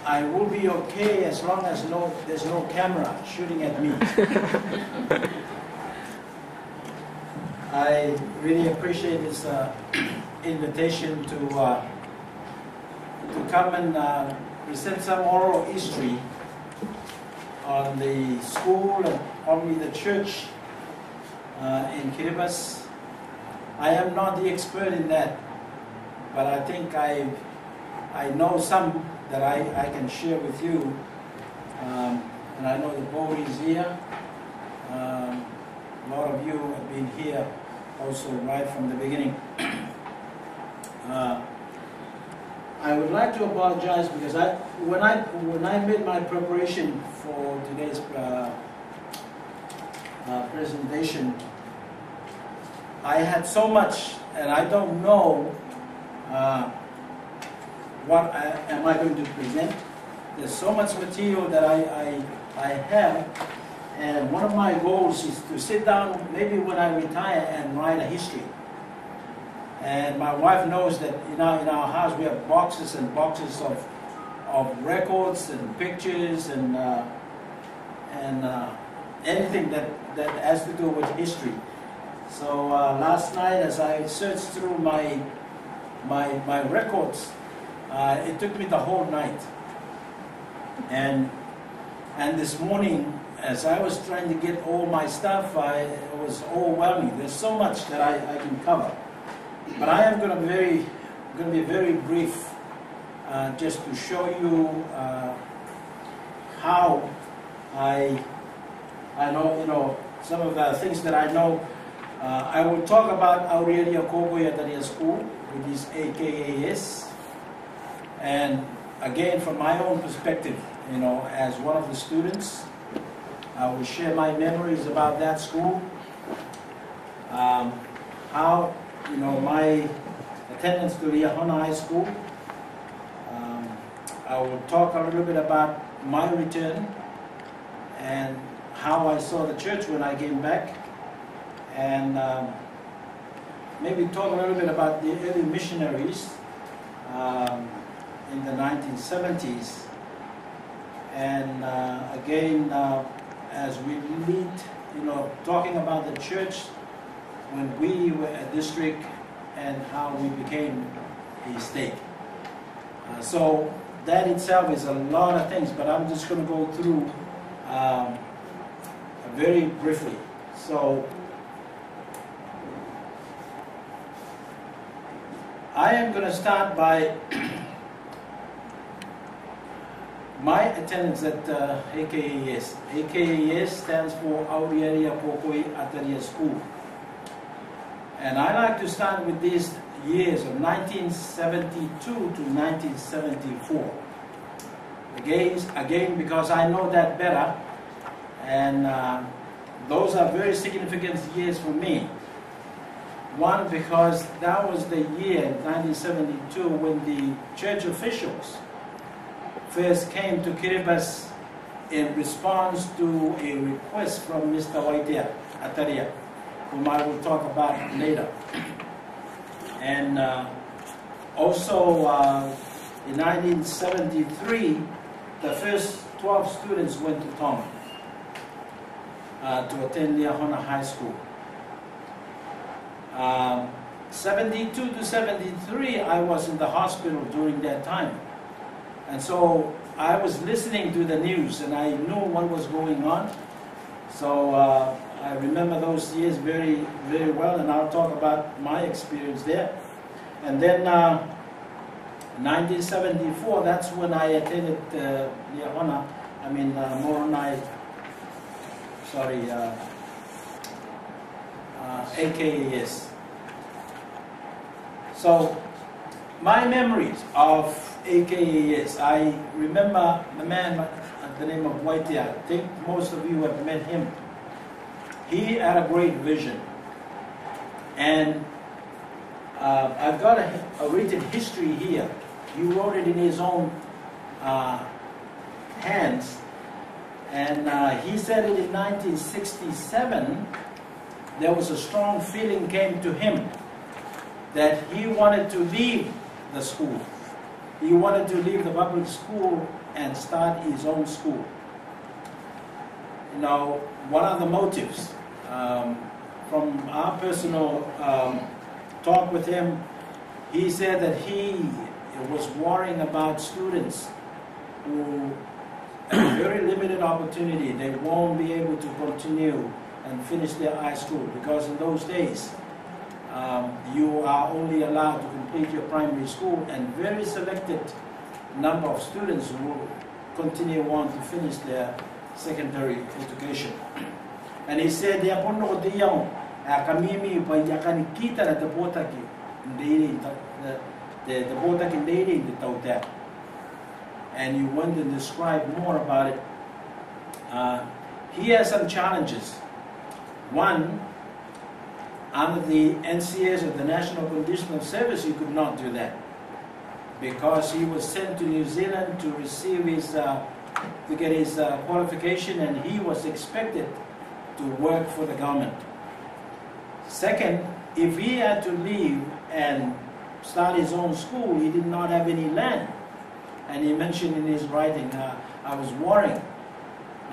I will be okay as long as there's no camera shooting at me. I really appreciate this invitation to come and present some oral history on the school and probably the church in Kiribati. I am not the expert in that, but I think I know some that I can share with you. And I know the board is here. A lot of you have been here also right from the beginning. I would like to apologize because when I made my preparation for today's presentation, I had so much, and I don't know what am I going to present. There's so much material that I have, and one of my goals is to sit down maybe when I retire and write a history. And my wife knows that in our house we have boxes and boxes of records and pictures and anything that has to do with history. So last night, as I searched through my records, it took me the whole night. And this morning, as I was trying to get all my stuff, it was overwhelming. There's so much that I can cover. But I am going to be very brief, just to show you how I know, some of the things that I know. I will talk about Iotua Tune School, which is AKAS, and again from my own perspective, as one of the students, I will share my memories about that school, how my attendance to Moroni High School. I will talk a little bit about my return and how I saw the church when I came back, and maybe talk a little bit about the early missionaries in the 1970s. And again, as we lead, talking about the church when we were a district and how we became a state. So that itself is a lot of things, but I'm just going to go through very briefly. So I am going to start by my attendance at AKAS. AKAS stands for Iotua School. And I like to start with these years of 1972 to 1974. Again, because I know that better, and those are very significant years for me. One, because that was the year, 1972, when the church officials first came to Kiribati in response to a request from Mr. Iotua, whom I will talk about later. And also in 1973, the first 12 students went to Tonga to attend Moroni High School. 72 to 73, I was in the hospital during that time. And so I was listening to the news and I knew what was going on. So I remember those years very, very well, and I'll talk about my experience there. And then 1974, that's when I attended Moroni, AKAS. So my memories of AKAS, I remember the man at the name of Iotua. I think most of you have met him. He had a great vision. And I've got a written history here. He wrote it in his own hands. And he said it in 1967. There was a strong feeling came to him that he wanted to leave the school he wanted to leave the public school and start his own school. You know, what are the motives? From our personal talk with him, he said that he was worrying about students who have very limited opportunity. They won't be able to continue and finish their high school, because in those days you are only allowed to complete your primary school, and very selected number of students will continue on to finish their secondary education. And he said, "Dia pono ko diyaw, kamimi pa yakan kita na tapotaki hindi the tapotaki hindi the tauta." And you went and describe more about it. He has some challenges. One, under the NCS, or the National Condition of Service, he could not do that, because he was sent to New Zealand to receive his, to get his qualification, and he was expected to work for the government. Second, if he had to leave and start his own school, he did not have any land. And he mentioned in his writing, I was worrying.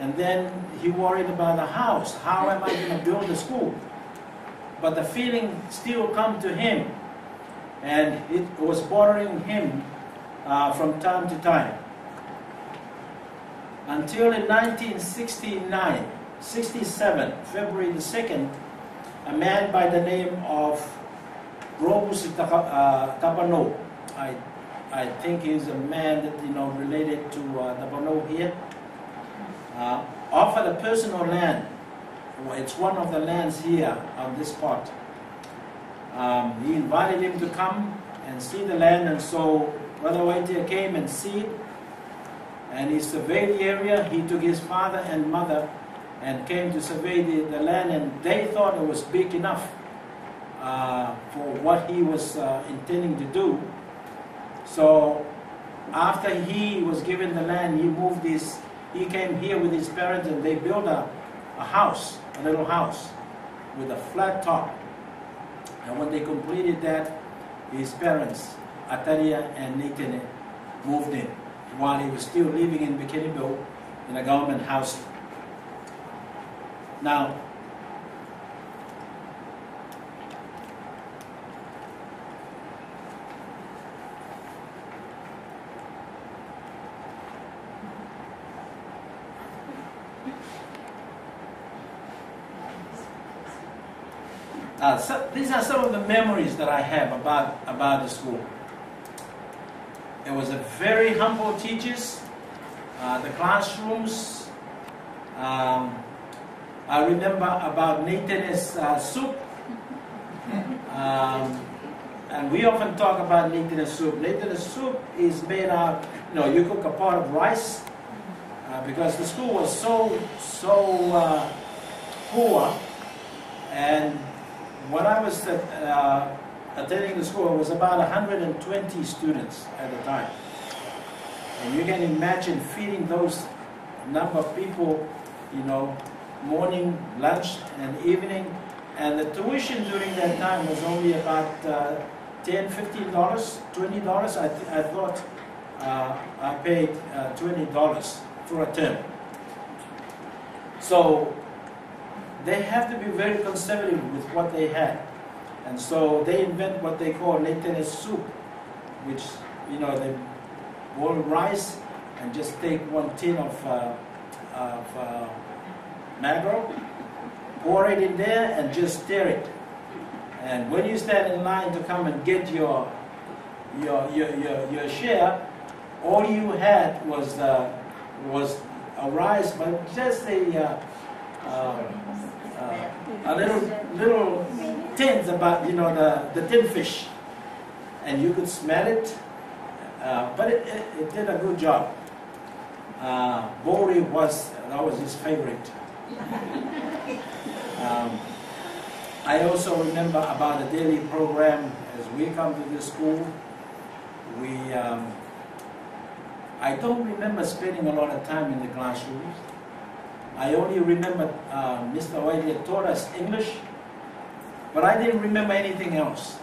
And then he worried about the house. How am I going to build a school? But the feeling still come to him, and it was bothering him from time to time. Until in 1967, February the 2nd, a man by the name of Robus Tapano, I think he's a man that, you know, related to Tapano here, offered a personal land. It's one of the lands here on this spot. He invited him to come and see the land, and so Brother Waitia came and see it, and he surveyed the area. He took his father and mother and came to survey the land, and they thought it was big enough for what he was intending to do. So after he was given the land, he came here with his parents, and they built a house, a little house with a flat top. And when they completed that, his parents, Ataria and Nathan, moved in while he was still living in Bikinibo in a government house. Now, so these are some of the memories that I have about the school. It was a very humble teachers. The classrooms. I remember about Nathan's soup. And we often talk about Nathan's soup. Nathan's soup is made out, you cook a pot of rice, because the school was so poor. And when I was attending the school, it was about 120 students at the time. And you can imagine feeding those number of people, morning, lunch, and evening. And the tuition during that time was only about $10, $15, $20. I thought I paid $20 for a term. So they have to be very conservative with what they had. And so they invent what they call Nathan's soup, which, they boil rice and just take 1 tin of mackerel, pour it in there and just stir it. And when you stand in line to come and get your share, all you had was a rice, but just a little tins about the tin fish, and you could smell it, but it did a good job. Bori was his favorite. I also remember about the daily program as we come to the school. I don't remember spending a lot of time in the classrooms. I only remember Mr. Whiteley taught us English, but I didn't remember anything else.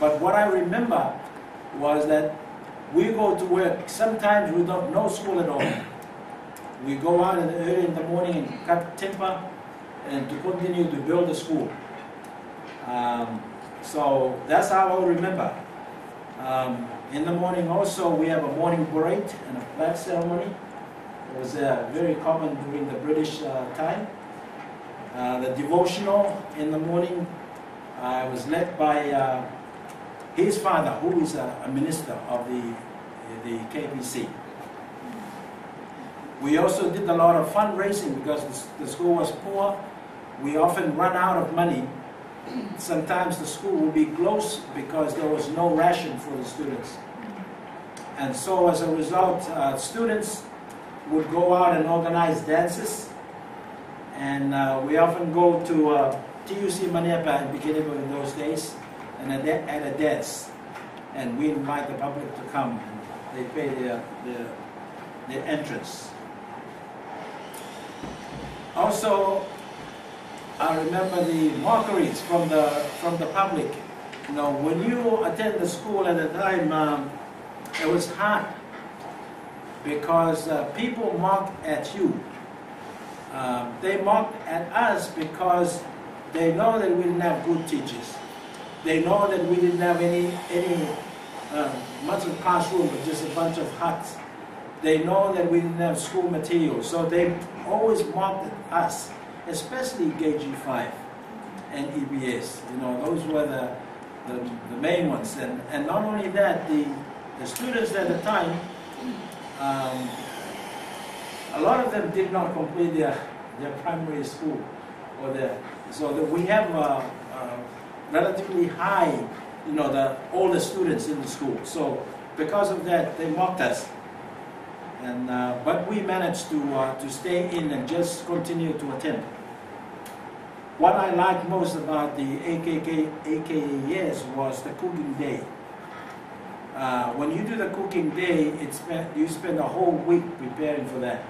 But what I remember was that We go to work. Sometimes we don't know school at all. We go out early in the morning and cut timber and to continue to build a school. So that's how I'll remember. In the morning also we have a morning parade and a flag ceremony. It was very common during the British time. The devotional in the morning was led by his father, who is a minister of the KBC. We also did a lot of fundraising because the school was poor. We often run out of money. Sometimes the school would be closed because there was no ration for the students. And so as a result, students would go out and organize dances. And we often go to TUC Manepa in beginning of those days and at a dance. And we invite the public to come. And they pay their entrance. Also, I remember the mockeries from the public. You know, when you attend the school at the time, it was hard because people mocked at you. They mocked at us because they know that we didn't have good teachers. They know that we didn't have any much of classroom, but just a bunch of huts. They know that we didn't have school materials, so they always mocked at us, especially KG5 and EBS. You know, those were the main ones. And not only that, the students at the time, a lot of them did not complete their primary school, so that we have relatively high, you know, the older students in the school. So because of that, they mocked us. And but we managed to stay in and just continue to attend. What I liked most about the AKAS was the cooking day. When you do the cooking day, you spend a whole week preparing for that.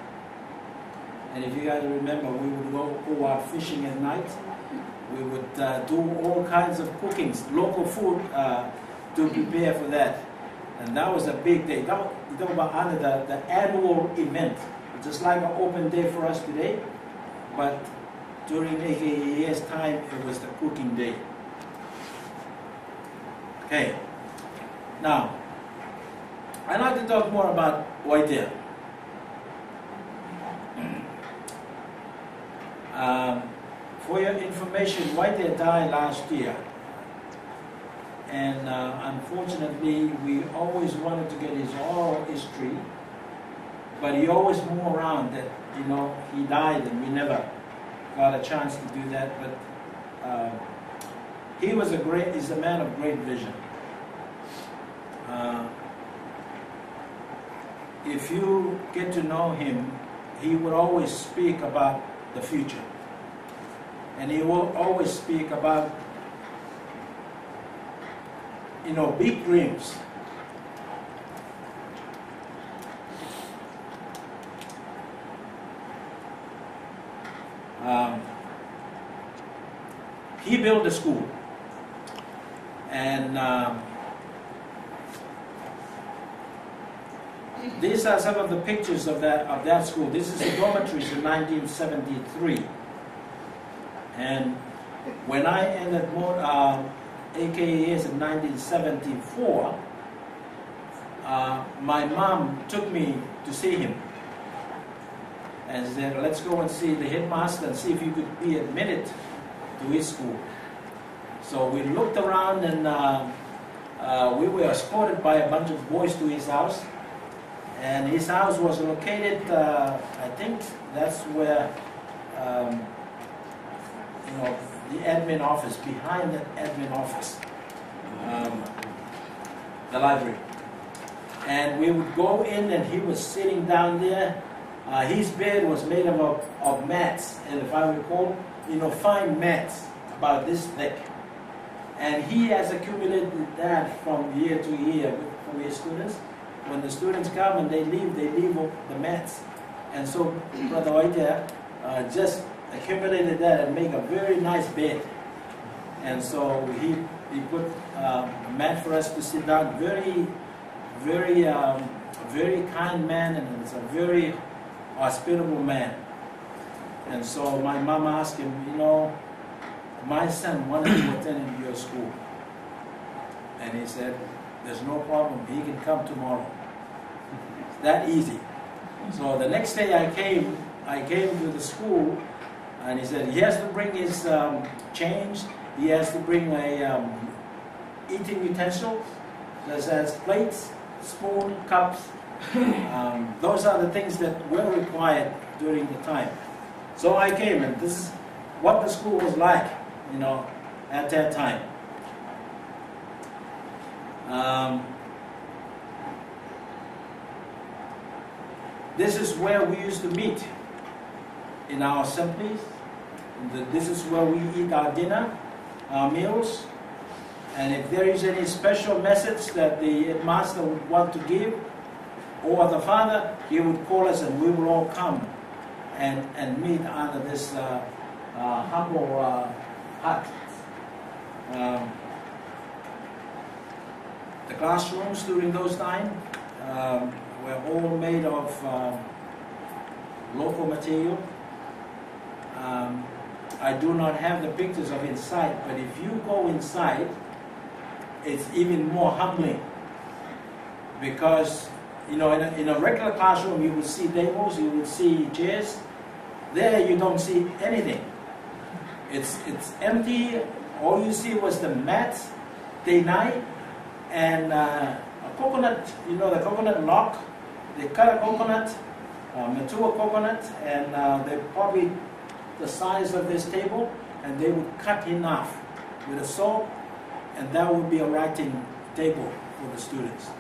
And if you guys remember, we would go out fishing at night. We would do all kinds of cookings, local food, to prepare for that. And that was a big day. That was under the annual event, just like an open day for us today. But during AKA's time, it was the cooking day. Okay. Now, I'd like to talk more about Waitea. For your information, Waitea died last year. And unfortunately, we always wanted to get his oral history, but he always moved around that, you know, he died and we never got a chance to do that. But he's a man of great vision. If you get to know him, he would always speak about the future. And he will always speak about, you know, big dreams. He built a school, and these are some of the pictures of that school. This is the dormitories in 1973, and when I ended AKAS in 1974, my mom took me to see him and said, let's go and see the headmaster and see if you could be admitted to his school. So we looked around and we were escorted by a bunch of boys to his house. And his house was located, I think that's where, you know, the admin office, behind the admin office, the library. And we would go in and he was sitting down there. His bed was made of mats, and if I recall, you know, fine mats about this thick. And he has accumulated that from year to year from his students. When the students come and they leave the mats. And so Brother Waitea just accumulated that and make a very nice bed. And so he put a mat for us to sit down, very, very kind man, and he's a very hospitable man. And so my mom asked him, you know, my son wanted to attend your school. And he said, there's no problem, he can come tomorrow. It's that easy. So the next day I came to the school, and he said he has to bring his change, he has to bring a eating utensil, such as plates, spoon, cups. Those are the things that were required during the time. So I came, and this is what the school was like, you know, at that time. This is where we used to meet in our assemblies. This is where we eat our dinner, our meals. And if there is any special message that the master would want to give, or the father, he would call us, and we will all come and meet under this humble hut. The classrooms during those times were all made of local material. I do not have the pictures of inside, but if you go inside, it's even more humbling, because you know, in a regular classroom you would see tables, you would see chairs. There you don't see anything. It's empty. All you see was the mat, day night, and a coconut. You know, the coconut lock. They cut a coconut, mature coconut, and they probably the size of this table, and they would cut in half with a saw, and that would be a writing table for the students.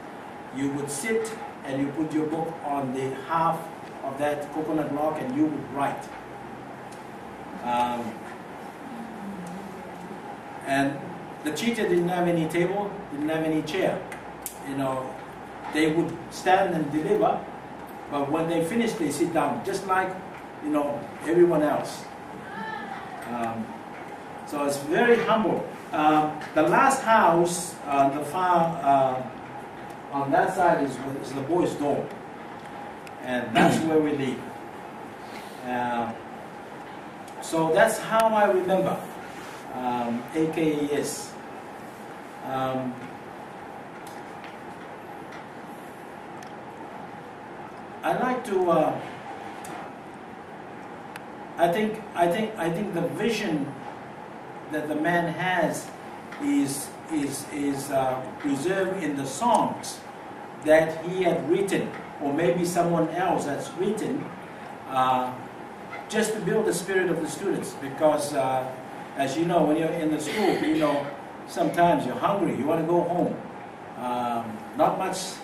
You would sit and you put your book on the half of that coconut log, and you would write. And the teacher didn't have any table, didn't have any chair. You know, they would stand and deliver, but when they finish, they sit down, just like, you know, everyone else. So it's very humble. The last house, the far on that side is the boys' dorm, and that's where we live. So that's how I remember AKAS. I like to. I think the vision that the man has is preserved in the songs that he had written, or maybe someone else has written, just to build the spirit of the students. Because as you know, when you're in the school, you know, sometimes you're hungry, you want to go home, not much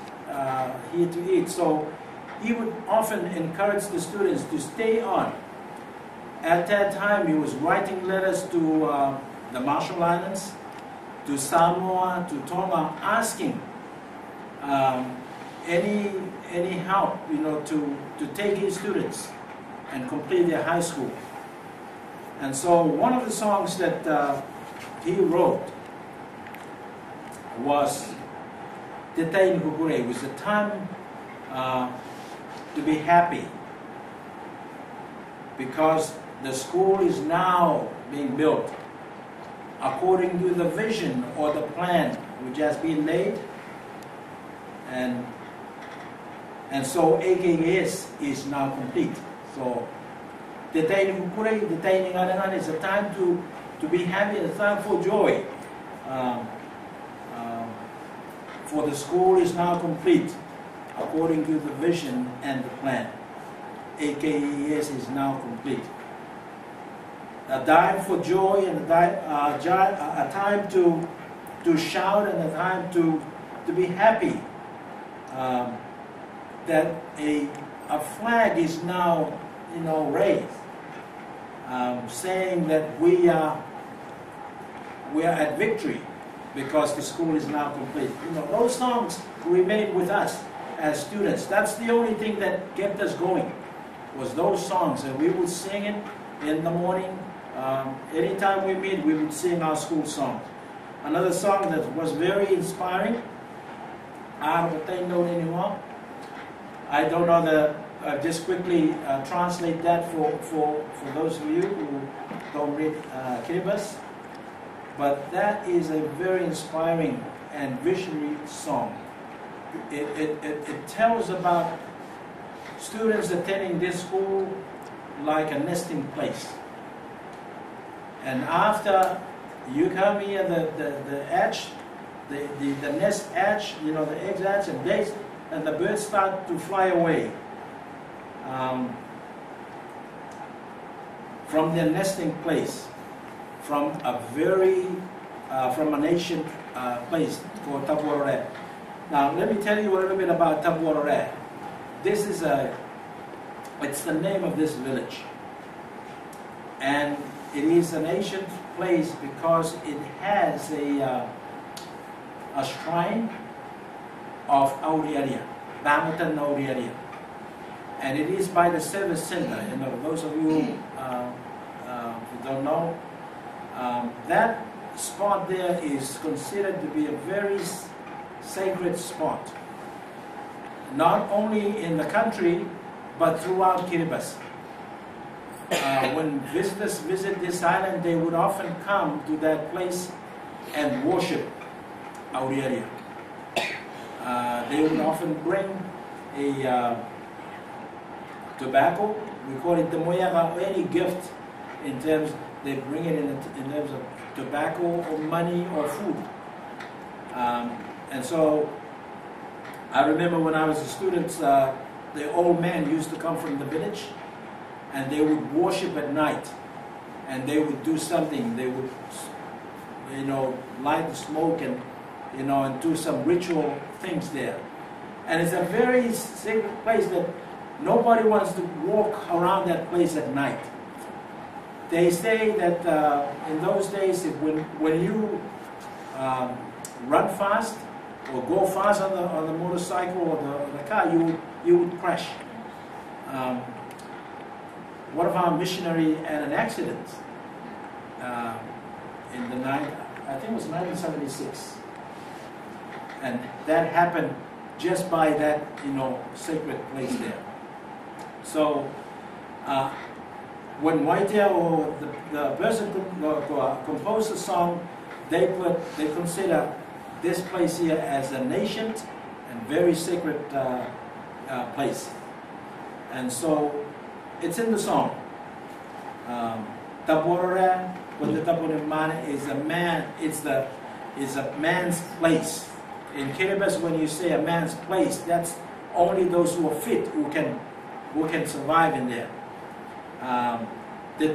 here to eat. So he would often encourage the students to stay on. At that time, he was writing letters to the Marshall Islands, to Samoa, to Tonga, asking any help, you know, to take his students and complete their high school. And so one of the songs that he wrote was Te Taini Kukure. It was the time to be happy, because the school is now being built according to the vision or the plan which has been laid, and so AKAS is now complete. So Te Taini Kukure, Te Taini Ngarangan is a time to be happy, a time for joy. For the school is now complete according to the vision and the plan. AKAS is now complete. A time for joy, and a time to shout, and a time to be happy. That a flag is now, you know, raised, saying that we are at victory because the school is now complete. You know, those songs remain with us as students. That's the only thing that kept us going, was those songs, and we would sing it in the morning. Anytime we meet, we would sing our school songs. Another song that was very inspiring known anymore. I don't know the. Just quickly translate that for those of you who don't read Kiribati. But that is a very inspiring and visionary song. It tells about students attending this school like a nesting place. And after you come here, the edge, the nest edge, you know, the eggs hatch and the birds start to fly away from their nesting place, from an ancient place called Tapuarare. Now, let me tell you a little bit about Tapuarare. It's the name of this village. And it is an ancient place because it has a shrine of Auriaria, Bamatan Auriaria. And it is by the Service Center. You know, those of you who don't know, that spot there is considered to be a very sacred spot. Not only in the country, but throughout Kiribati. When visitors visit this island, they would often come to that place and worship Auriaria. They would often bring a tobacco, we call it the moyaga, or any gift in terms, they bring it in terms of tobacco or money or food. And so I remember when I was a student, the old man used to come from the village and they would worship at night and they would do something. They would, you know, light the smoke and, you know, and do some ritual things there. And it's a very sacred place that nobody wants to walk around that place at night. They say that in those days, when you run fast or go fast on the motorcycle or the car, you would crash. One of our missionary had an accident in the night, I think it was 1976, and that happened just by that, you know, sacred place there. So when Waitea or the person who composed the song, they consider this place here as an ancient and very sacred place. And so it's in the song. Tapuarare, what the Tapuarare is a man, it's a man's place. In Kiribati, when you say a man's place, that's only those who are fit who can survive in there. It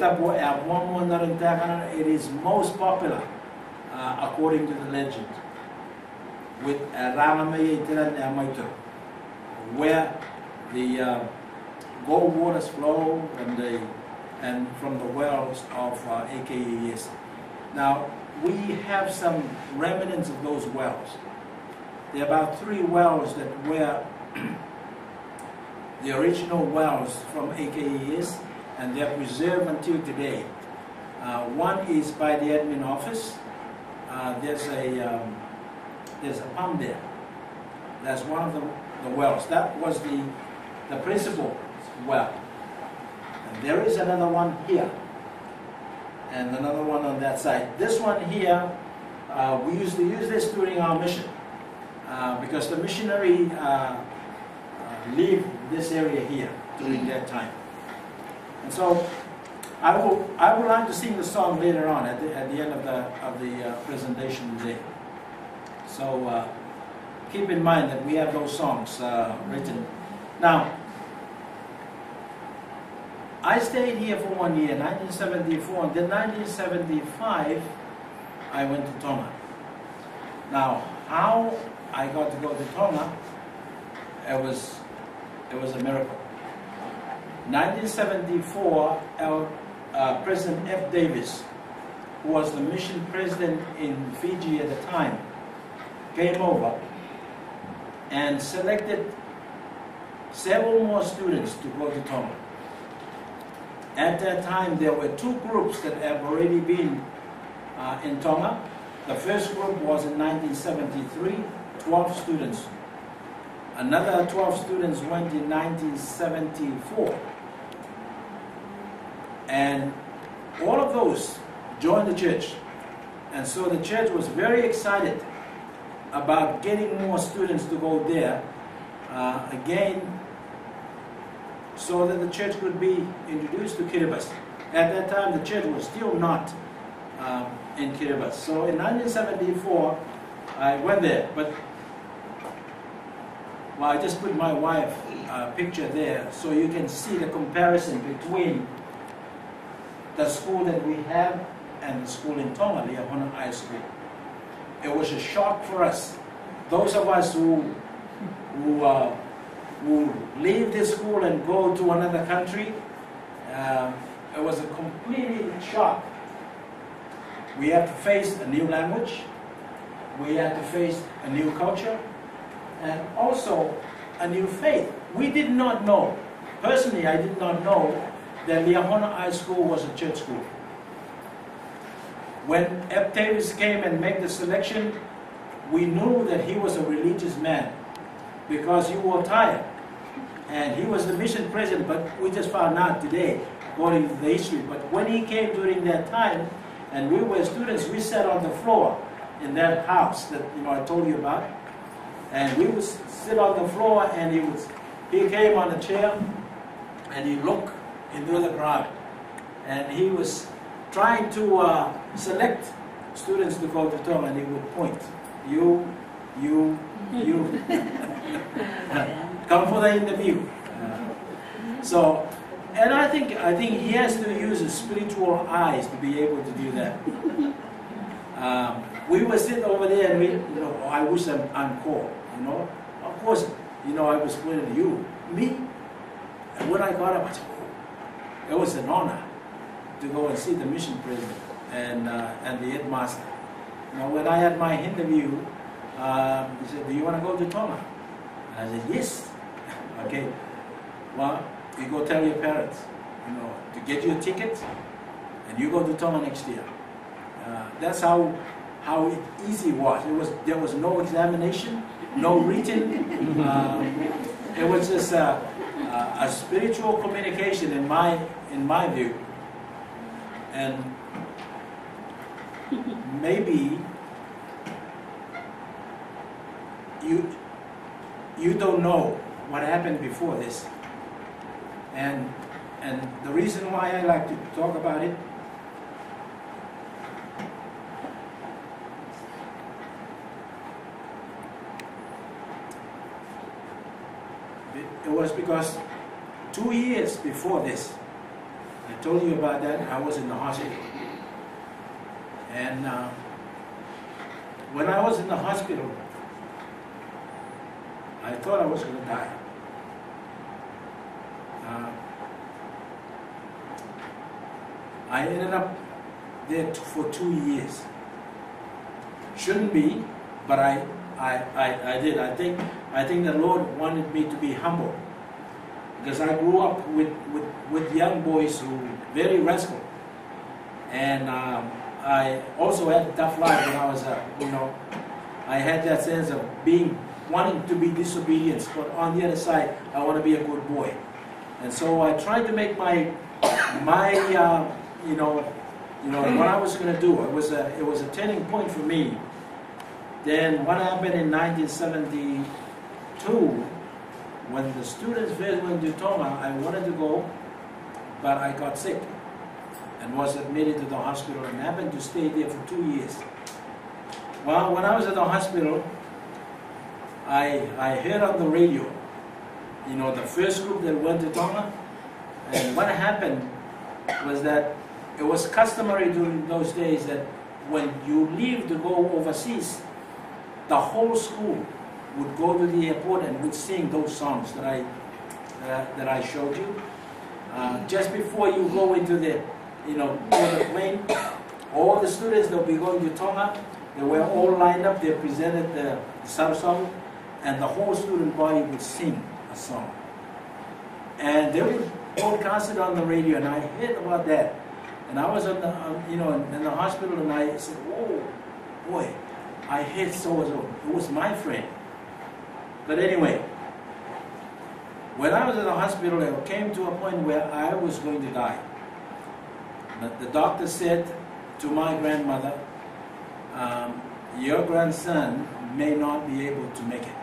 is most popular according to the legend with where the gold waters flow and from the wells of AKES. Now we have some remnants of those wells. There are about 3 wells that were the original wells from AKES, and they're preserved until today. One is by the admin office. There's a pump there. That's one of the wells. That was the principal well. And there is another one here, and another one on that side. This one here, we used to use this during our mission, because the missionary leave this area here during that time. And so I would like to sing the song later on at the end of the presentation today. So keep in mind that we have those songs written. Now, I stayed here for 1 year, 1974, and then 1975 I went to Tonga. Now, how I got to go to Tonga, it was a miracle. 1974, President F. Davis, who was the mission president in Fiji at the time, came over and selected several more students to go to Tonga. At that time, there were 2 groups that have already been in Tonga. The first group was in 1973, 12 students Another 12 students went in 1974. And all of those joined the church. And so the church was very excited about getting more students to go there, again, so that the church could be introduced to Kiribati. At that time, the church was still not in Kiribati. So in 1974, I went there, but well, I just put my wife's picture there so you can see the comparison between the school that we have and the school in Tonga, the Iotua High School. It was a shock for us. Those of us who leave this school and go to another country, it was a complete shock. We had to face a new language, we had to face a new culture, and also a new faith. We did not know, personally I did not know that Iotua High School was a church school. When F. Davis came and made the selection, we knew that he was a religious man because he wore tie. And he was the mission president, but we just found out today, according to the history. But when he came during that time, and we were students, we sat on the floor in that house that I told you about. And we would sit on the floor, and he came on a chair, and he looked into the crowd. And he was trying to select students to go to Tonga, and he would point. You. Come for the interview. So, and I think he has to use his spiritual eyes to be able to do that. We would sit over there and we, I wish I'm called. Of course, I was pointing to you, me. And when I got up, I said, it was an honor to go and see the mission president and the headmaster. When I had my interview, he said, "Do you want to go to Tonga?" And I said, "Yes." Okay. Well, you go tell your parents, to get you a ticket, and you go to Tonga next year. That's how easy it was. There was no examination, no written. It was just a spiritual communication in my view. And maybe you don't know what happened before this. And the reason why I like to talk about it, it was because 2 years before this, I told you about that, I was in the hospital. And when I was in the hospital, I thought I was going to die. I ended up there for 2 years. Shouldn't be, but I did. I think the Lord wanted me to be humble, because I grew up with young boys who were very rascal, and I also had a tough life when I was I had that sense of wanting to be disobedient, but on the other side, I want to be a good boy. And so I tried to make my what I was going to do. It was a turning point for me. Then what happened in 1972, when the students first went to Tonga, I wanted to go, but I got sick and was admitted to the hospital and happened to stay there for 2 years. Well, when I was at the hospital, I heard on the radio, the first group that went to Tonga, and what happened was that it was customary during those days that when you leave to go overseas, the whole school would go to the airport and would sing those songs that I showed you. Just before you go into the plane, all the students that will be going to Tonga, they were all lined up. They presented the song, and the whole student body would sing a song. And they would broadcast it on the radio, and I heard about that. And I was in the hospital, and I said, "Oh, boy, I heard so-and-so. It was my friend." But anyway, When I was in the hospital, it came to a point where I was going to die. But the doctor said to my grandmother, your grandson may not be able to make it.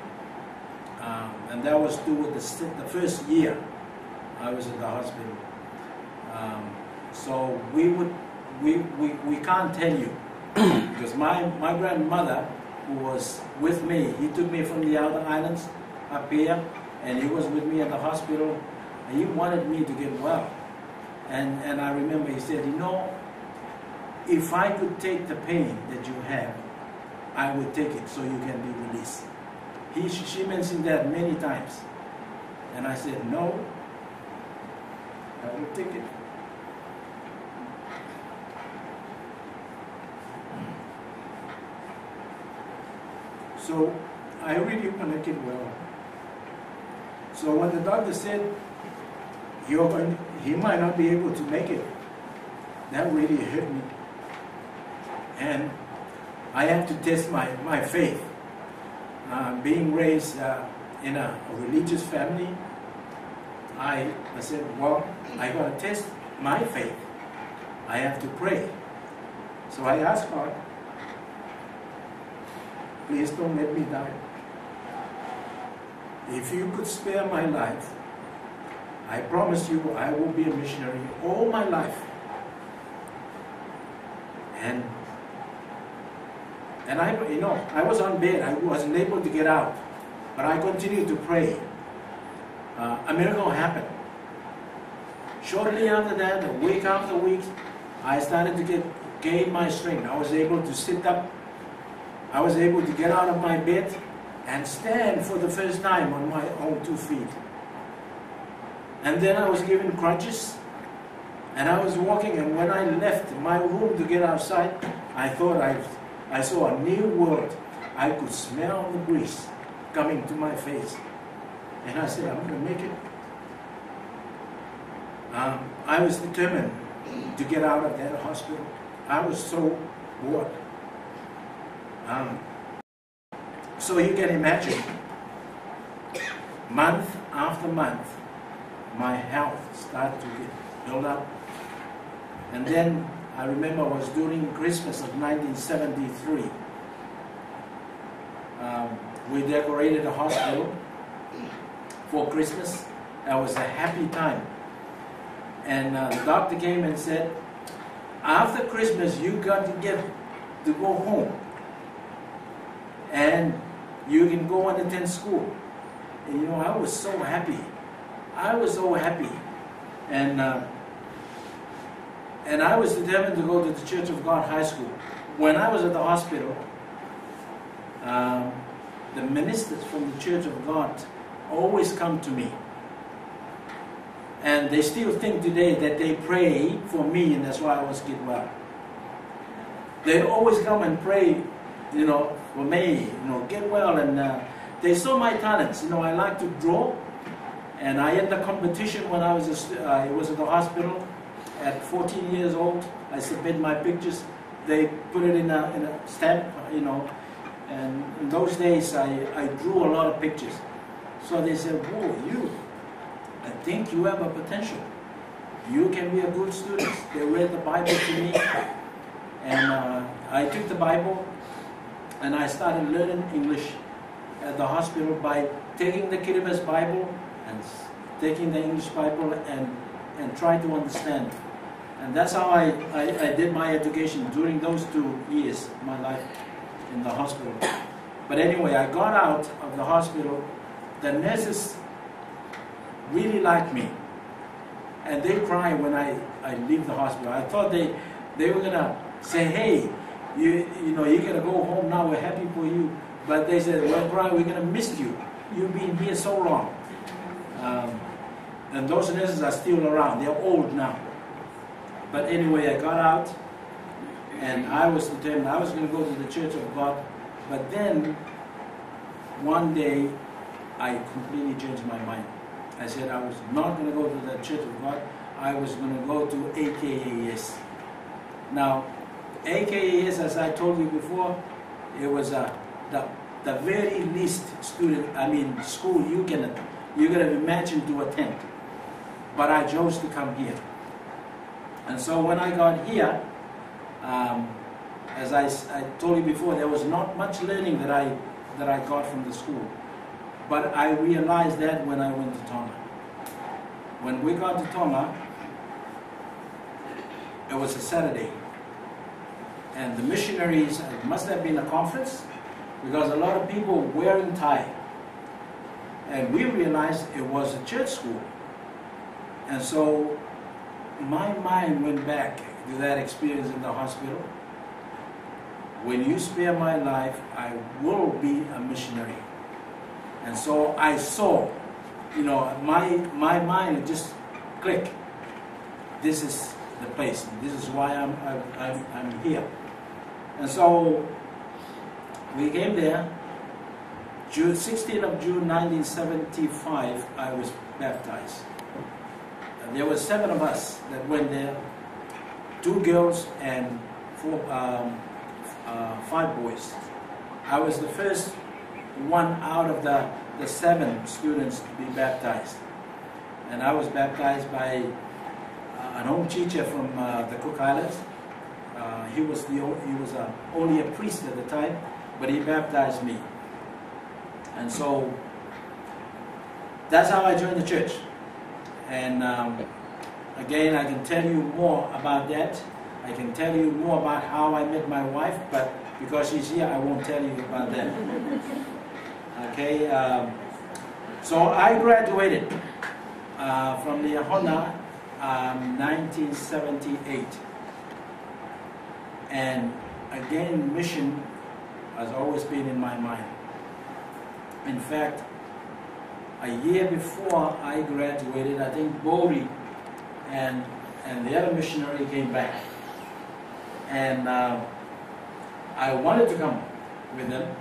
And that was due with the first year I was in the hospital. So we can't tell you. Because my grandmother, who was with me, he took me from the Iotua Islands up here, and he was with me at the hospital, and he wanted me to get well. And I remember he said, you know, if I could take the pain that you have, I would take it so you can be released. She mentioned that many times. And I said, no, I will take it. So I really want to get well. So when the doctor said, he might not be able to make it, that really hurt me. And I had to test my faith. Being raised in a religious family, I said, well, I got to test my faith. I have to pray. So I asked God, please don't let me die. If you could spare my life, I promise you I will be a missionary all my life. And I was on bed. I wasn't able to get out, but I continued to pray. A miracle happened. Shortly after that, a week after week, I started to gain my strength. I was able to sit up. I was able to get out of my bed and stand for the first time on my own 2 feet. And then I was given crutches, and I was walking, and when I left my room to get outside, I thought I saw a new world. I could smell the breeze coming to my face. And I said, I'm going to make it. I was determined to get out of that hospital. I was so bored. So you can imagine, month after month, my health started to get built up. And then I remember it was during Christmas of 1973. We decorated a hospital for Christmas. That was a happy time. And the doctor came and said, after Christmas you got to go home. And you can go and attend school. And you know, I was so happy. I was so happy. And I was determined to go to the Church of God High School. When I was at the hospital, the ministers from the Church of God always come to me. And they still think today that they pray for me, and that's why I was get well. They always come and pray, you know, for me, you know, get well. And they saw my talents. You know, I like to draw. And I entered the competition when I was at the hospital. At 14 years old, I submitted my pictures. They put it in a stamp, you know. And in those days, I drew a lot of pictures. So they said, whoa, I think you have a potential. You can be a good student. They read the Bible to me. And I took the Bible and I started learning English at the hospital by taking the Kiribati Bible and taking the English Bible and trying to understand. And that's how I did my education during those 2 years of my life in the hospital. But anyway, I got out of the hospital. The nurses really liked me. And they cry when I leave the hospital. I thought they were going to say, hey, you know, you're going to go home now, we're happy for you. But they said, well, Brian, we're going to miss you. You've been here so long. And those nurses are still around. They're old now. But anyway, I got out, and I was determined I was going to go to the Church of God. But then, one day, I completely changed my mind. I said I was not going to go to the Church of God. I was going to go to AKAS. Now, AKAS, as I told you before, it was the very least school you can you could have imagined to attend. But I chose to come here. And so when I got here, as I told you before, there was not much learning that I got from the school. But I realized that when I went to Tonga. When we got to Tonga, it was a Saturday. And the missionaries, it must have been a conference, because a lot of people were wearing tie. And we realized it was a church school. And so my mind went back to that experience in the hospital. When you spare my life, I will be a missionary. And so I saw, my mind just clicked. This is the place. This is why I'm here. And so we came there. 16th of June 1975, I was baptized. There were 7 of us that went there, 2 girls and 5 boys. I was the first one out of the 7 students to be baptized. And I was baptized by an home teacher from the Cook Islands. He was only a priest at the time, but he baptized me. And so that's how I joined the church. And again, I can tell you more about that. I can tell you more about how I met my wife, but because she's here, I won't tell you about that. Okay, so I graduated from the Hona 1978. And again, mission has always been in my mind. In fact, a year before I graduated, I think Bori and the other missionary came back. And I wanted to come with them.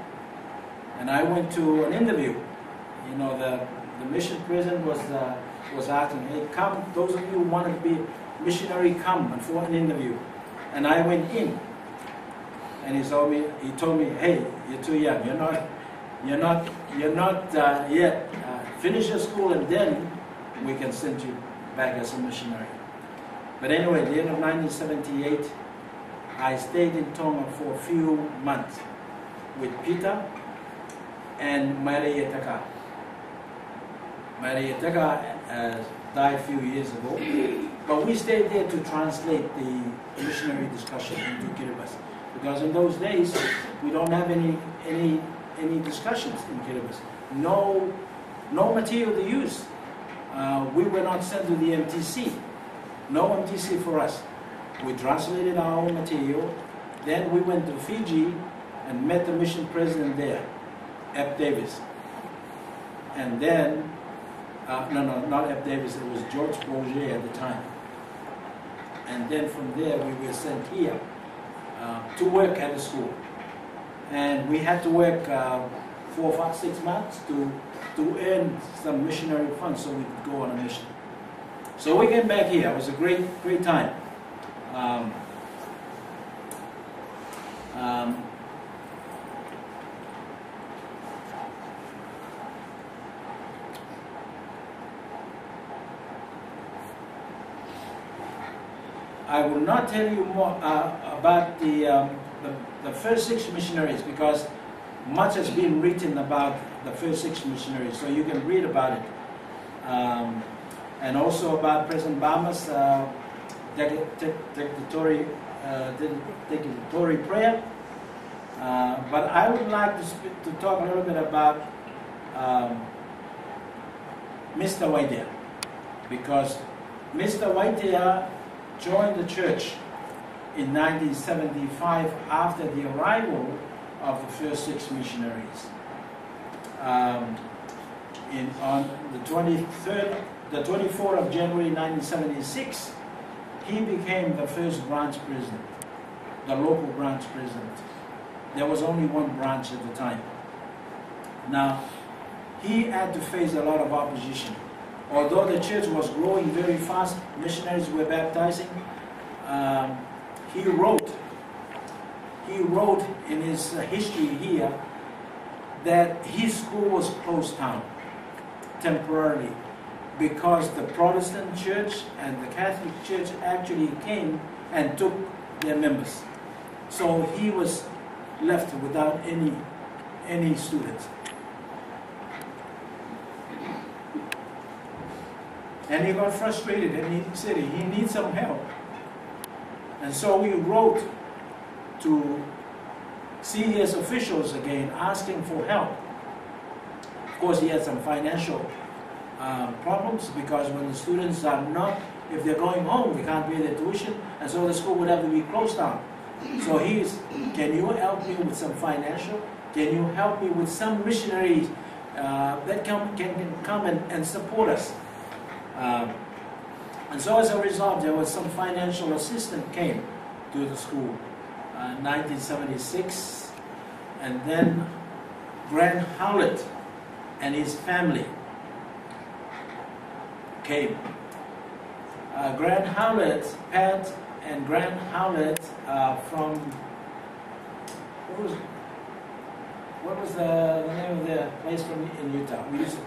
And I went to an interview. The mission president was asking, hey, come, those of you who want to be missionary, come and for an interview. And I went in. And he told me, hey, you're too young. You're not yet. Finish your school and then we can send you back as a missionary. But anyway, at the end of 1978, I stayed in Tonga for a few months with Peter and Marietaka. Marietaka died a few years ago, but we stayed there to translate the missionary discussion into Kiribati. Because in those days, we don't have any discussions in Kiribati. No material to use. We were not sent to the MTC. No MTC for us. We translated our own material. Then we went to Fiji and met the mission president there, F. Davis. And then, not F. Davis, it was George Bourget at the time. And then from there we were sent here to work at the school. And we had to work 4, 5, 6 months to earn some missionary funds so we could go on a mission. So we came back here. It was a great time. I will not tell you more about the first 6 missionaries, because much has been written about the first 6 missionaries, so you can read about it. And also about President Bama's declaratory prayer. But I would like to talk a little bit about Mr. Waitea, because Mr. Waitea joined the church in 1975 after the arrival of the first 6 missionaries. On the 24th of January 1976, he became the first branch president, the local branch president. There was only one branch at the time. Now, he had to face a lot of opposition. Although the church was growing very fast, missionaries were baptizing, he wrote in his history here that his school was closed down. temporarily, because the Protestant church and the Catholic church actually came and took their members. So he was left without any students. And he got frustrated and he said he needs some help. And so he wrote to CES officials again, asking for help. Of course, he had some financial problems, because when the students are not, if they're going home, they can't pay their tuition, and so the school would have to be closed down. So can you help me with some financial? Can you help me with some missionaries that can come and support us? And so as a result, there was some financial assistance came to the school in 1976, and then Grant Howlett and his family came. Grant Howlett, Pat and Grant Howlett from, what was the name of the place in Utah? We used to,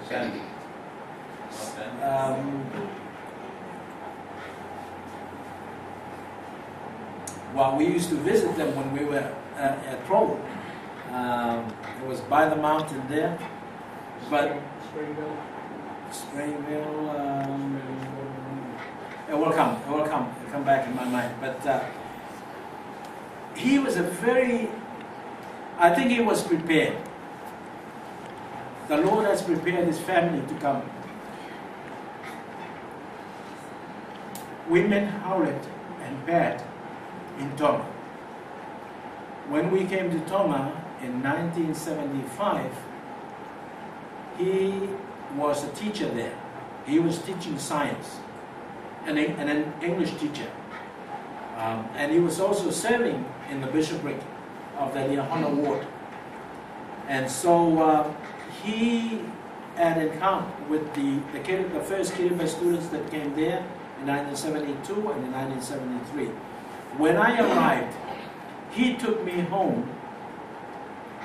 well, we used to visit them when we were at Provo. It was by the mountain there, but Springville. It will come back in my mind. But he was I think he was prepared. The Lord has prepared his family to come. We met Howlett and Pat in Tonga. When we came to Tonga in 1975, he was a teacher there. He was teaching science, and an English teacher. And he was also serving in the bishopric of the Liahona ward. And so he had encounter with the first Kiribati students that came there in 1972 and in 1973. When I arrived, he took me home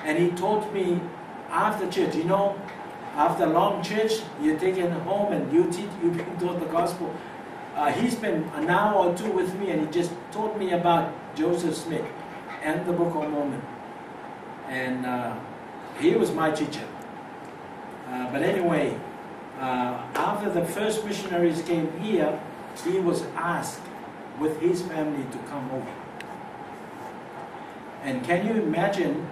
and he taught me after church. You know, after long church, you're taken home and you've been taught the gospel. He spent an hour or two with me and he just taught me about Joseph Smith and the Book of Mormon. And he was my teacher. But anyway, after the first missionaries came here, he was asked with his family to come over. And can you imagine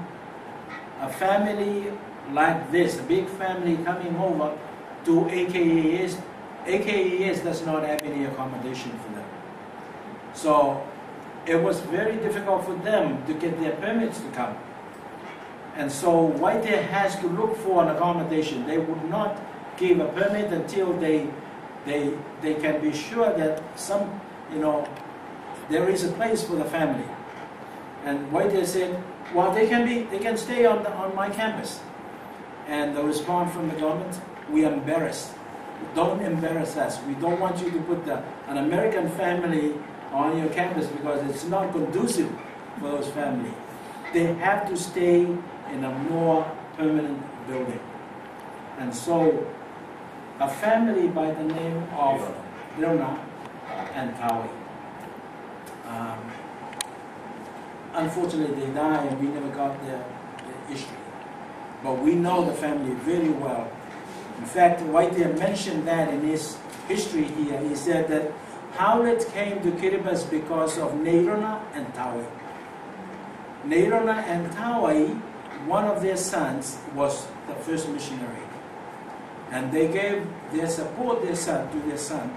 a family like this, a big family coming over to AKAS? AKAS does not have any accommodation for them. So it was very difficult for them to get their permits to come. And so Whitehair has to look for an accommodation. They would not give a permit until they can be sure that there is a place for the family. And Whitehair said, well, they can stay on my campus. And the response from the government, we are embarrassed. Don't embarrass us. We don't want you to put an American family on your campus because it's not conducive for those families. They have to stay in a more permanent building. And so a family by the name of Leona and Tawi. Unfortunately, they died and we never got their history. But we know the family very well. In fact, Whitehair mentioned that in his history here. He said that Howlett came to Kiribati because of Neirona and Tawi. Neirona and Tawi, one of their sons was the first missionary. And they gave their support to their son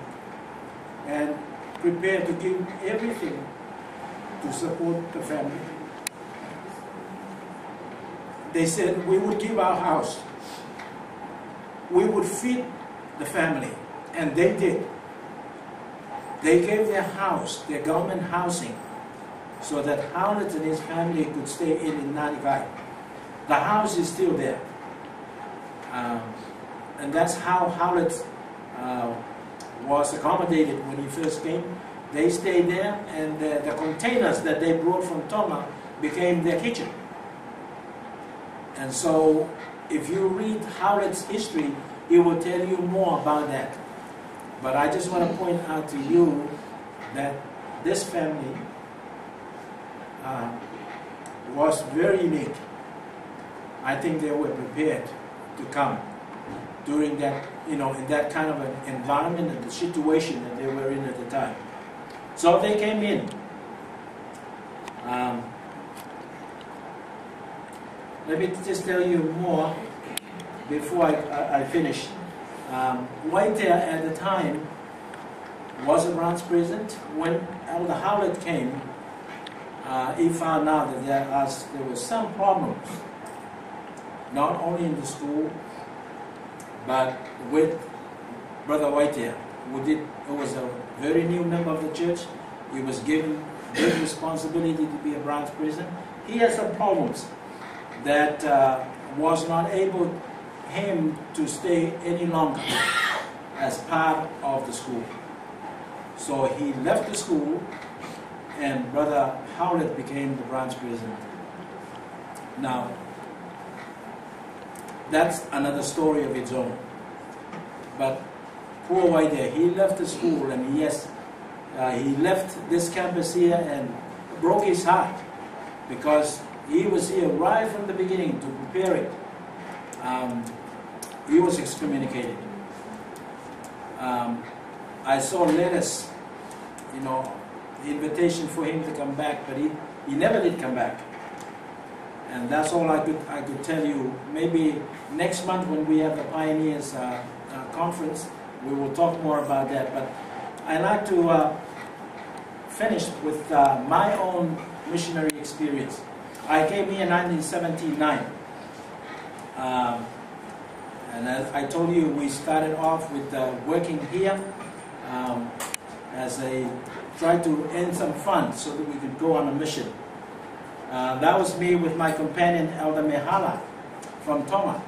and prepared to give everything to support the family. They said, we would give our house. We would feed the family. And they did. They gave their house, their government housing, so that Howlett and his family could stay in Nanikai. The house is still there. And that's how Howlett was accommodated when he first came. They stayed there, and the containers that they brought from Tonga became their kitchen. And so, if you read Howlett's history, he will tell you more about that. But I just want to point out to you that this family was very unique. I think they were prepared to come during that, in that kind of an environment and the situation that they were in at the time. So they came in. Let me just tell you more before I finish. Waiter at the time was a branch president. When Elder Howlett came, he found out that there were some problems, not only in the school, but with Brother Waiter, who was a very new member of the church. He was given big responsibility to be a branch president. He had some problems that was not able him to stay any longer as part of the school. So he left the school, and Brother Howlett became the branch president. Now, that's another story of its own. But poor Waiter, he left the school, and he left this campus here and broke his heart, because he was here right from the beginning to prepare it. He was excommunicated. I saw letters, the invitation for him to come back, but he never did come back. And that's all I could tell you. Maybe next month when we have the Pioneers conference, we will talk more about that. But I'd like to finish with my own missionary experience. I came here in 1979. And as I told you, we started off with working here as try to earn some funds so that we could go on a mission. That was me with my companion, Elder Mehala from Tonga.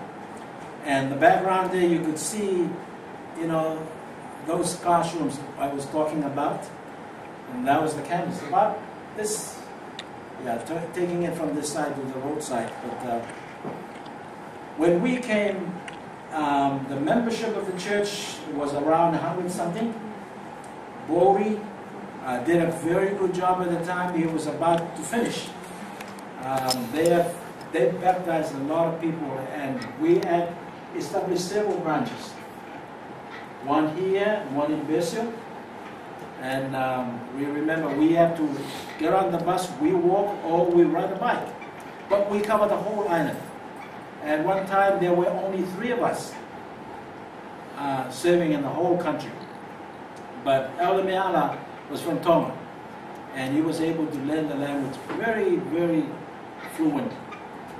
And the background there, you could see, those classrooms I was talking about. And that was the campus. About this, taking it from this side to the roadside. But when we came, the membership of the church was around 100-something. Bori did a very good job at the time. He was about to finish. They baptized a lot of people, and we had established several branches. One here, one in Bessel. And we remember we had to get on the bus, we walk or we ride a bike. But we covered the whole island. And one time there were only 3 of us serving in the whole country. But Elder Meala was from Tonga, and he was able to learn the language very, very fluent.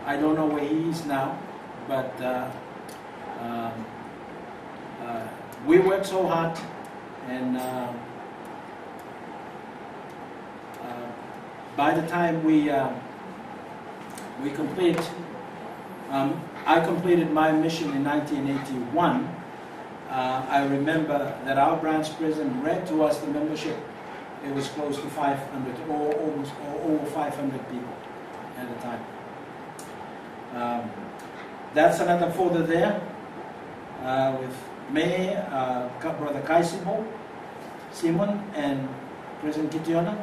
I don't know where he is now, but we worked so hard, and by the time we complete, I completed my mission in 1981. I remember that our branch president read to us the membership. It was close to 500, or almost over 500 people at the time. That's another photo there with me, Brother Kai Simon, and President Kitiona,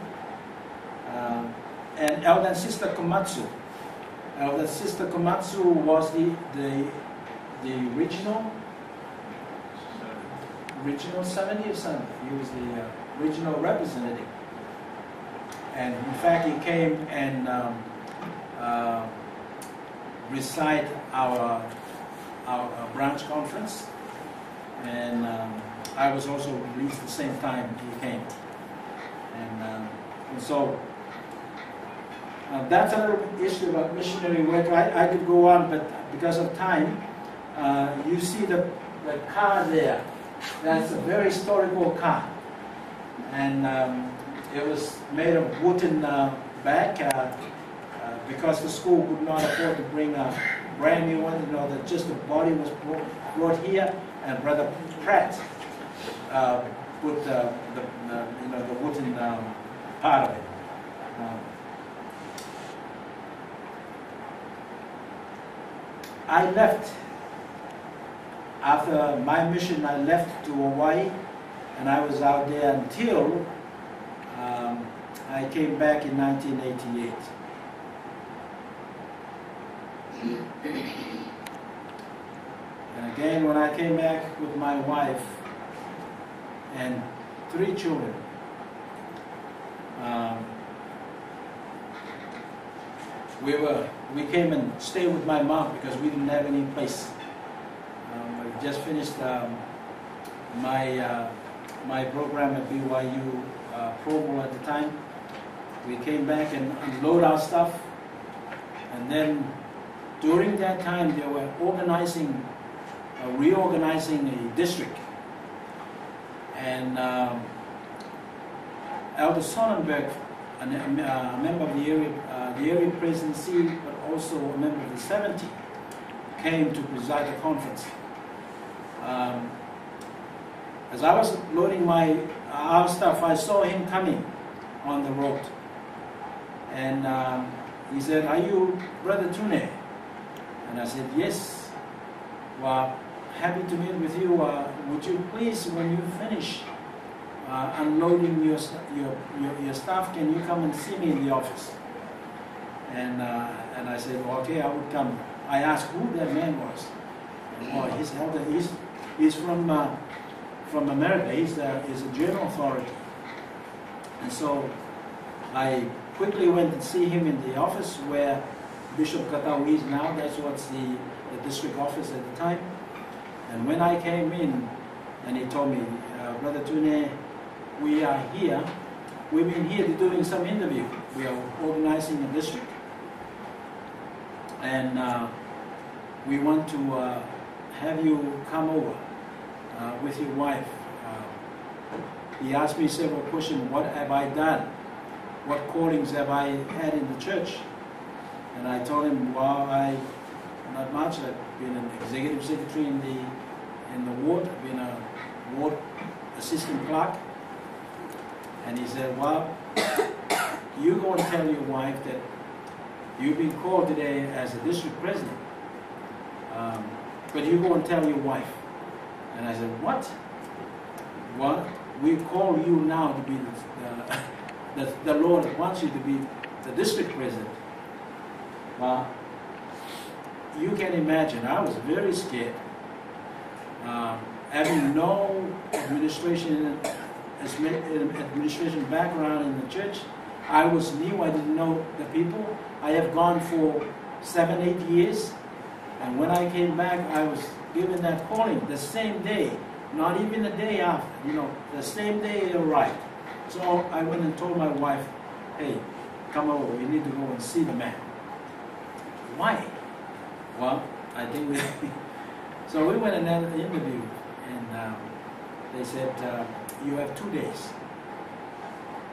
and Elder and Sister Komatsu. Elder Sister Komatsu was the original 70 or something. He was the regional representative. And in fact, he came and recite our branch conference. And I was also released the same time he came. And so that's another issue about missionary work. I could go on, but because of time, you see the car there. That's a very historical car, and it was made of wooden back because the school could not afford to bring a brand new one. That just the body was brought here, and Brother Pratt put the wooden part of it. after my mission, I left to Hawaii, and I was out there until I came back in 1988. And again, when I came back with my wife and 3 children, we came and stayed with my mom because we didn't have any place. I just finished my program at BYU Provo at the time. We came back and unload our stuff, and then during that time they were reorganizing a district, and Elder Sonnenberg, a member of the area presidency, but also a member of the 70, came to preside the conference. As I was loading our stuff, I saw him coming on the road, and he said, "Are you Brother Tune?" And I said, "Yes. Well, happy to meet with you. Would you please, when you finish unloading your stuff, can you come and see me in the office?" And I said, well, "Okay, I would come." I asked who that man was. And, he's from America. He's a general authority. And so I quickly went to see him in the office where Bishop Katau is now. That's what's the district office at the time. And when I came in, and he told me, "Brother Tune, we are here. We've been here doing some interview. We are organizing a district, and we want to have you come over with your wife." He asked me several questions. What have I done? What callings have I had in the church? And I told him, well, not much. I've been an executive secretary in the ward. I've been a ward assistant clerk. And he said, "Well, you go and tell your wife that you've been called today as a district president. But you go and tell your wife." And I said, "What?" "Well, we call you now to be the Lord wants you to be the district president." Well, you can imagine, I was very scared. Having no administration background in the church, I was new, I didn't know the people. I have gone for 7-8 years, and when I came back, I was given that calling the same day, not even the day after, the same day it arrived. So I went and told my wife, "Hey, come over, we need to go and see the man." "Why?" "Well, I think we..." So we went and had an interview, and they said, "You have 2 days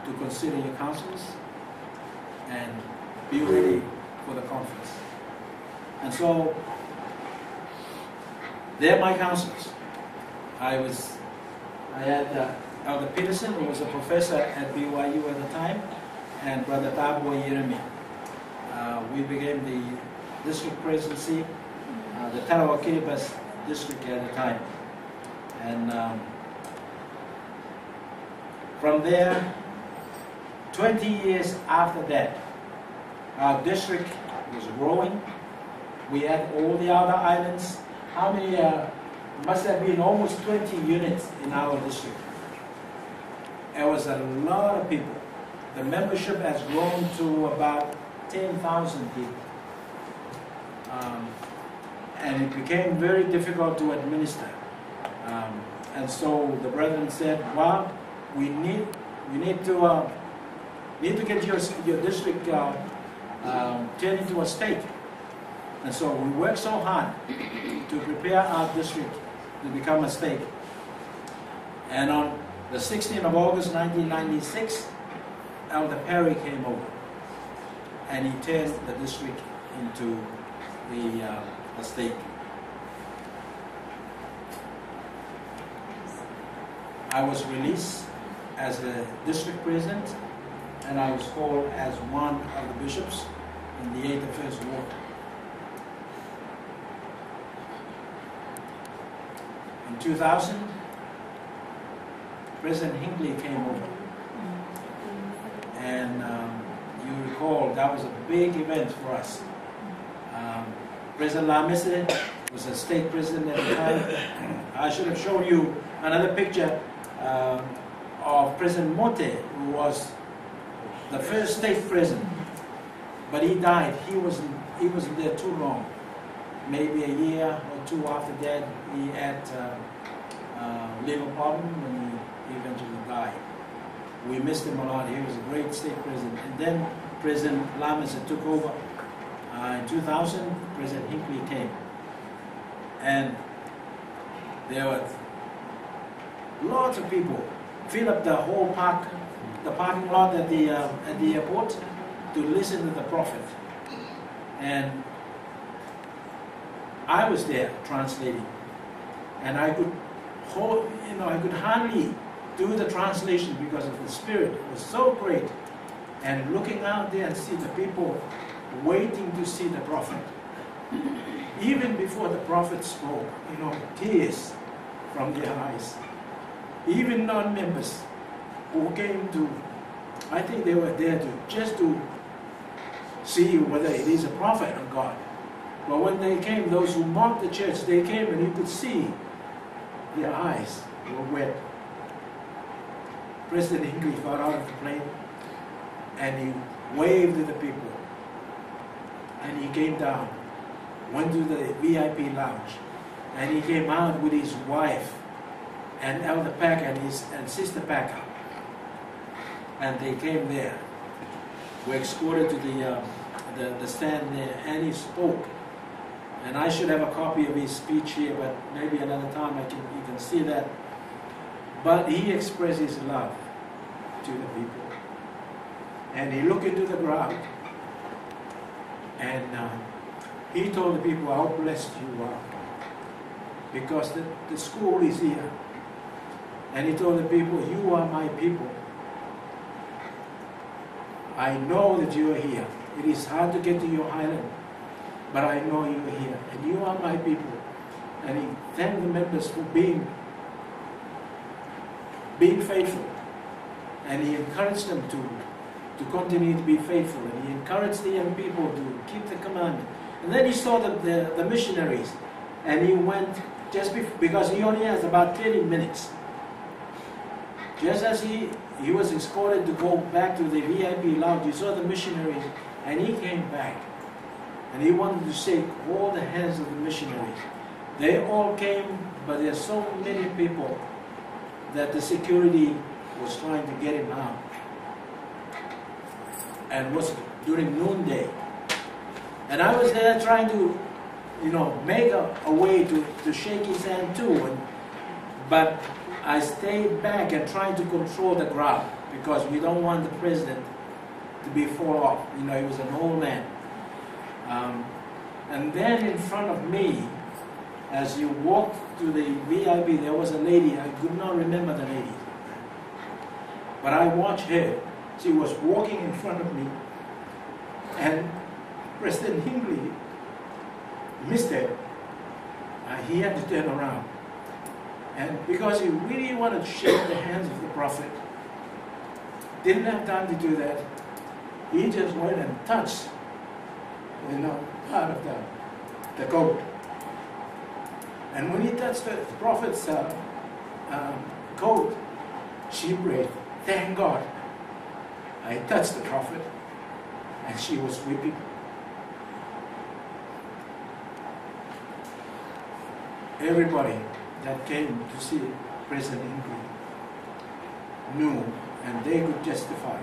to consider your counsels and be ready for the conference." And so they're my counselors. I had Elder Peterson, who was a professor at BYU at the time, and Brother Tabo Yeremi. We became the district presidency, the Tarawa Kiribati district at the time. And from there, 20 years after that, our district was growing. We had all the other islands. How many? Must have been almost 20 units in our district. It was a lot of people. The membership has grown to about 10,000 people. And it became very difficult to administer. And so the brethren said, "Well, we need to get your district turned into a state." And so we worked so hard to prepare our district to become a state. And on the 16th of August 1996, Elder Perry came over, and he turned the district into a state. I was released as a district president, and I was called as one of the bishops in the 81st Ward. In 2000, President Hinckley came over. And you recall that was a big event for us. President Lamise was a state president at the time. I should have shown you another picture of President Mote, who was the first state president. But he died. He wasn't there too long. Maybe a year or two after that, he had a liver problem and he eventually died. We missed him a lot. He was a great state president. And then President Lamise took over. In 2000, President Hinckley came. And there were lots of people. Fill up the whole the parking lot at the airport to listen to the prophet. And I was there translating. And I could hardly do the translation because of the spirit. It was so great. And looking out there and see the people waiting to see the prophet. Even before the prophet spoke, tears from their eyes. Even non-members who came to, I think they were there just to see whether it is a prophet or God. But when they came, those who mocked the church, they came and you could see their eyes were wet. President Hinckley got out of the plane and he waved to the people. And he came down, went to the VIP lounge, and he came out with his wife and Elder Packer and Sister Packer. And they came there. We escorted to the stand there, and he spoke. And I should have a copy of his speech here, but maybe another time you can see that. But he expressed his love to the people. And he looked into the crowd. And he told the people how blessed you are. Because the school is here. And he told the people, you are my people. I know that you are here. It is hard to get to your island, but I know you are here. And you are my people. And he thanked the members for being faithful. And he encouraged them to continue to be faithful. And he encouraged the young people to keep the commandment. And then he saw the missionaries. And he went because he only has about 30 minutes. Just as he was escorted to go back to the VIP lounge, he saw the missionaries, and he came back. And he wanted to shake all the hands of the missionaries. They all came, but there's so many people that the security was trying to get him out. And was during noonday. And I was there trying to, make a way to shake his hand too. But I stayed back and tried to control the crowd because we don't want the president to be fall off. He was an old man. And then in front of me, as you walked to the VIP, there was a lady. I could not remember the lady. But I watched her. She was walking in front of me. And President Hinckley missed her. He had to turn around. And because he really wanted to shake the hands of the prophet, didn't have time to do that. He just went and touched, part of the coat. And when he touched the prophet's coat, she prayed, thank God. I touched the prophet, and she was weeping. Everybody that came to see President Hinckley knew, and they could testify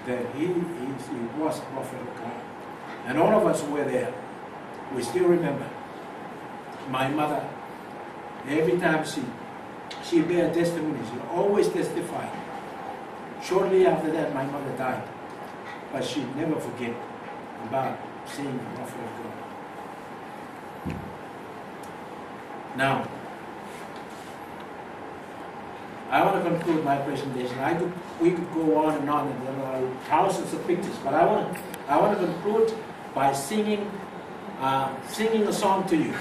that he was a prophet of God. And all of us were there. We still remember. My mother, every time she bear testimony, she always testified. Shortly after that, my mother died. But she never forget about seeing the prophet of God. Now, I want to conclude my presentation. We could go on, and there are thousands of pictures, but I want to conclude by singing a song to you.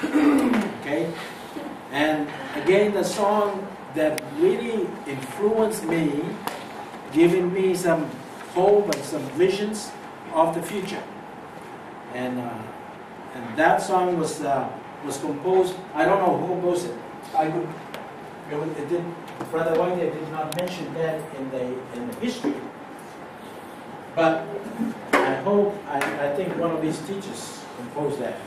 Okay? And again, the song that really influenced me, giving me some hope and some visions of the future. And that song was composed. I don't know who composed it. Brother White did not mention that in the history. But I think one of his teachers composed that.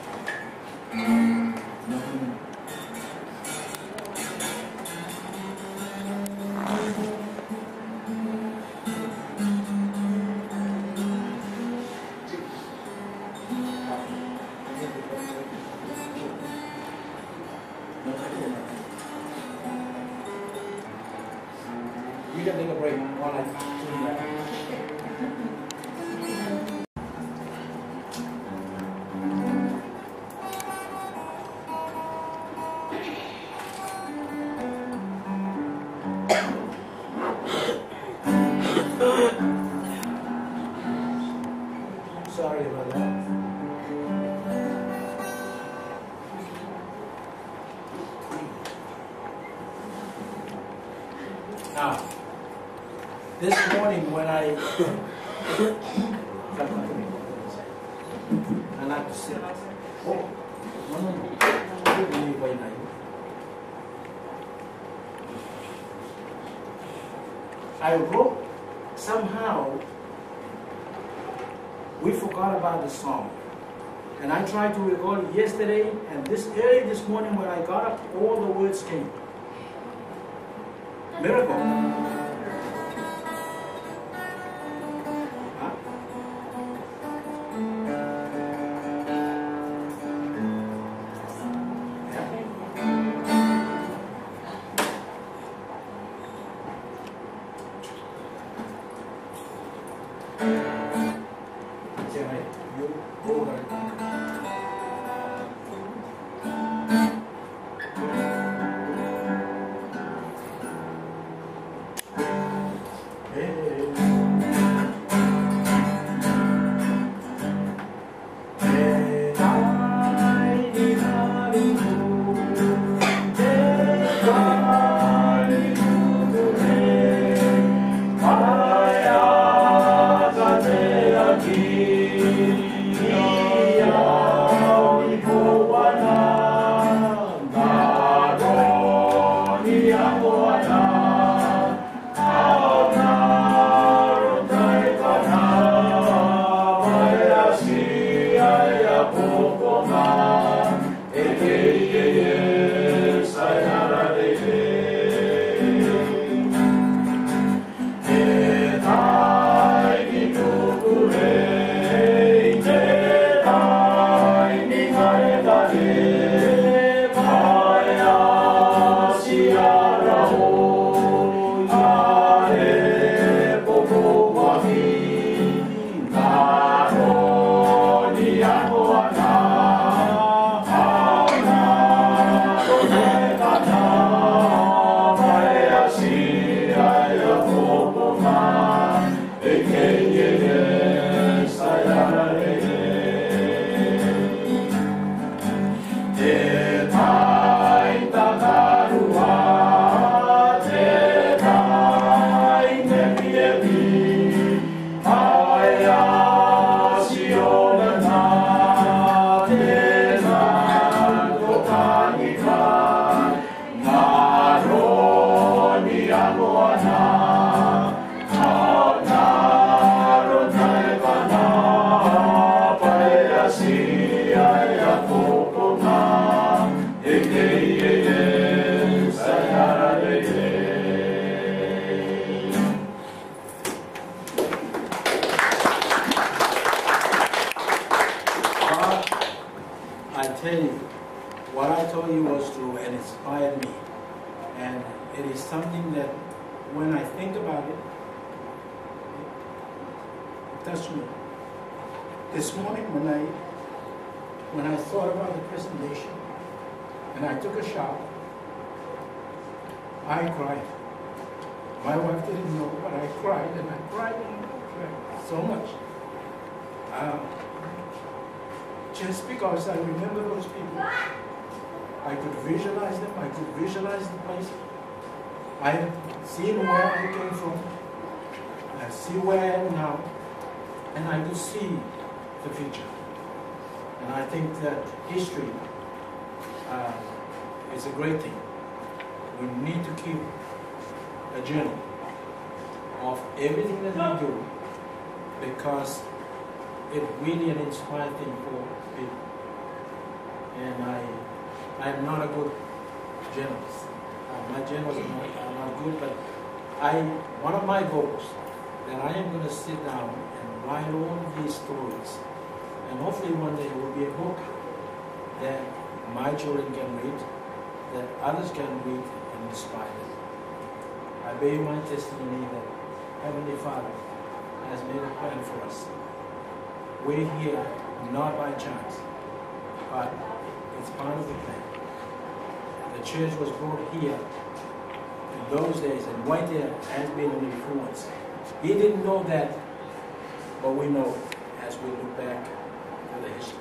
You can take a break while I do that. Sorry about that. Now, this morning when I like to sit. Oh, no. I wrote, somehow we forgot about the song. And I tried to recall it yesterday, and early this morning when I got up, all the words came. Miracle. This morning when I thought about the presentation and I took a shower, I cried. My wife didn't know, but I cried and I cried so much. Just because I remember those people I could visualize them. I could visualize the place. I've seen where I came from. I see where I am now. And I do see the future. And I think that history is a great thing. We need to keep a journal of everything that we do, because it's really an inspiring thing for people. And I am not a good journalist. My journals are not good, but one of my goals that I am going to sit down and write all these stories, and hopefully one day it will be a book that my children can read, that others can read and inspire them. I bear my testimony that Heavenly Father has made a plan for us. We're here not by chance, but it's part of the plan. The church was brought here in those days, and right there has been an influence. He didn't know that, but we know it as we look back to the history.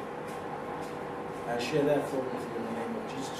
I share that thought with you in the name of Jesus